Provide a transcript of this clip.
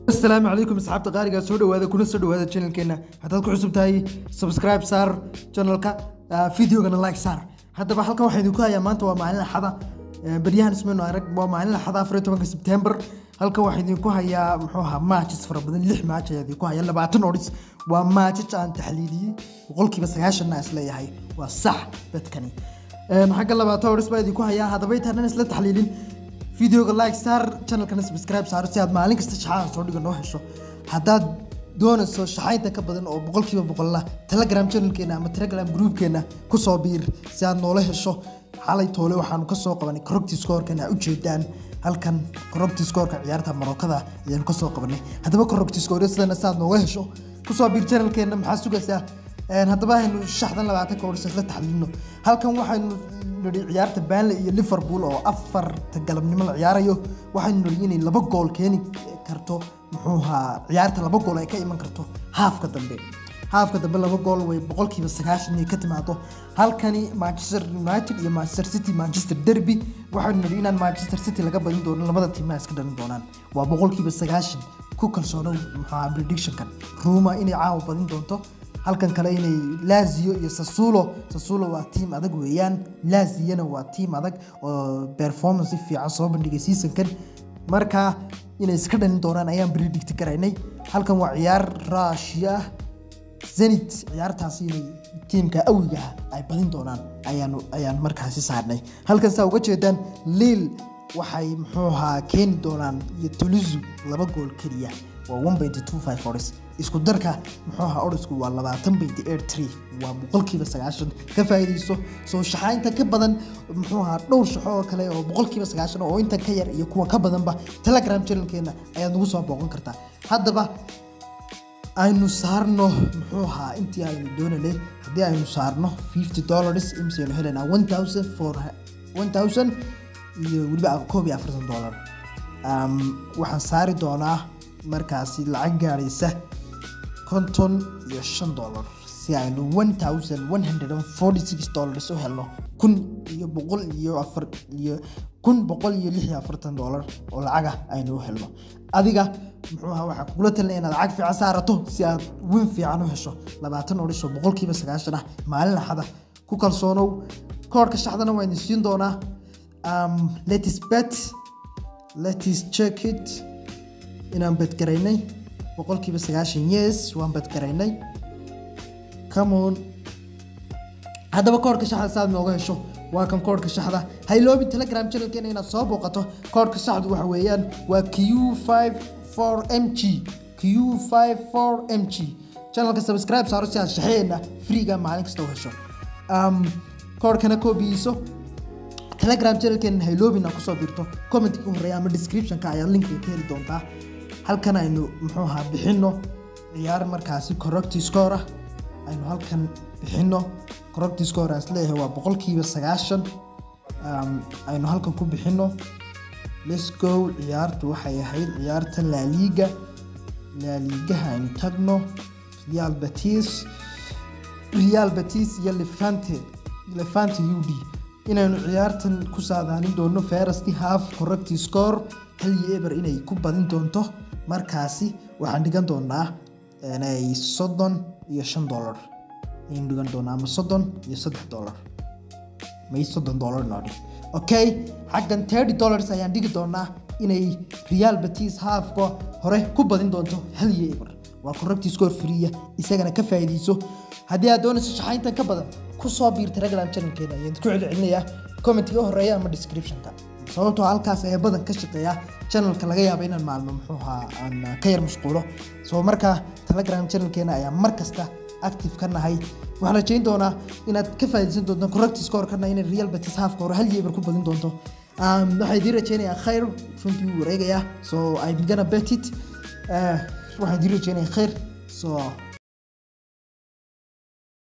السلام عليكم أصحاب قارقة سودو هذا كنا سودو هذا channel كنا هذا كل حسب تاي سبسكرايب صار channel كا فيديو كنا لايك صار هذا بحلقة واحد يكون يا مان تو معنا حدا بريان اسمه نارك معنا حدا فريتو سبتمبر halka waxaan idinku hayaa muxuu ahaa matches fara badan 6 match ayaa idinku hayaa 20 odds waa matches aan taxliiliyay boqolkiiba 90 na isla yahay waa sax dadkani xagga 20 odds baa idinku hayaa hadaba intaan isla taxliilin videoga like sar channel kana subscribe sar si aad maalin kasta shaxaan soo dhigo noo hesho hadaad doonayso shaxaynta ka badan oo boqolkiiba boqol la telegram channel keena ama telegram group keena ku soo biir si aad noola hesho xalay toole waxaan ka soo qabanay correct score kana u jeedaan halkan correct score ka ciyaarta Marookada ayaan ka soo qabanay hadaba correct score sidana saad nooga hesho ku soo biir channel keena maxaa sugaysaa hadaba aynu shaxdan 20 odds isla taxliilino halkan waxaan nadi ciyaarta Burnley iyo Liverpool oo 4 galabnimo la ciyaarayo waxaan nadi inay 2 gool keeni karto muxuu ahaa ciyaarta 2 gool ay ka iman karto halfka dambe 2 gool way boqolkiiba 90 ka timaado halkani Manchester United iyo Manchester City Manchester Derby waxaan nadi inaan Manchester City laga badin doono labada tiim iska dhalin doonaan waa boqolkiiba 90 ku kalsoonow muxuu prediction kan Roma inay caaw badin doonto halkan kale inay Lazio iyo Sassuolo waa team adag weeyaan Lazio waa team adag oo performance fiican soo bandhigay season kan marka inay iska dhalin doonaan ayaan predict karaynay halkan waa ciyaar Russia Zenit ciyaartaasi inay teamka awiga ay badin doonaan ayaan markaasi saarnay halkan saa uga jeedaan Lille waxay muxuu ahaa keeni doonaan iyo Toulouse 2 gool kaliya waa 1.25 odds isku darka muxuu ahaa oddsku waa 20.83 waa boqolkiiba 90 ka faa'iideyso soo shaxaynta ka badan muxuu ahaa dhowr shaxo oo kale oo boqolkiiba 90 oo inta ka yar iyo kuwa ka badanba Telegram channel keena ayaad ugu soo booqan kartaa hadaba aynu saarno muxuu ahaa intii aynu doonaynay hadii aynu saarno $50 imsaynu helena 1000 iyo waliba $40 waxaan saari doonaa markaasi lacag gaaraysa $55 si aynu $1146 u helno $1,146 oo lacag aynu helno adiga muxuu ahaa waxa kula talin inaad lacag fiican saarato si aad win fiican u hesho 20 odds oo boqolkiiba 90 ah maalin axada ku kalsoonow koodka shaxdana waan siin doonaa let's check it inaan bad garaynay boqolkiiba 90 yes waan bad garaynay come on hadaba koodka shaxda saad nooga hesho waa kan koodka shaxda hayloobin Telegram channel keena inaad soo booqato koodka shaxdu waxa weeyaan waa Q54MG channelka subscribe saaro si aad shaxeena freega maalin kasta u hesho koodkana koobiiso Telegram channel keena hayloobin ku soo biirto comment ku horeeya ama description ka ayaa link ka heli doontaa halkan aynu muxuu ahaa bixino ciyaar markaasi correct score ah aynu halkan bixino correct score as leeyahay waa boqolkiiba 90 aynu halkan ku bixino let's go ciyaartu waxay ahayd ciyaarta La Liga aynu tagno Real Betis iyo Levante UD inaynu ciyaartan ku saadaalin doono first half correct score hal yeebar inay ku badin doonto markaasi waxaan dhigan doonaa inay $35 in dhigan doonaa ama $33 may $30 noodi okay xaggan $30 ayaan dhigi doonaa inay Real Betis halfka hore ku badin doonto hal yeebar waa correct score free isagana ka faa'iideyso hadii aad doonayso shaxayntan ka badan ku soo biir Telegram channel keena ayaan ku celcelinayaa comment-ka horeeya ama description-ka sababtoo halkaas ay badan ka shaqeeya channel-ka laga yaabo inaan maalmo muxuu ahaa aan ka yar mashquulo soo marka Telegram channel keena ayaa mar kasta active ka nahay waxaan rajayn doonaa inaad ka faa'iideysan doonto correct score kana in Real Betis halfka hore hal yeebar ku badin doonto waxay dirajeenaya khayr runtii wareegaya so I'm gonna bet it waxaan dirajeenaya khayr so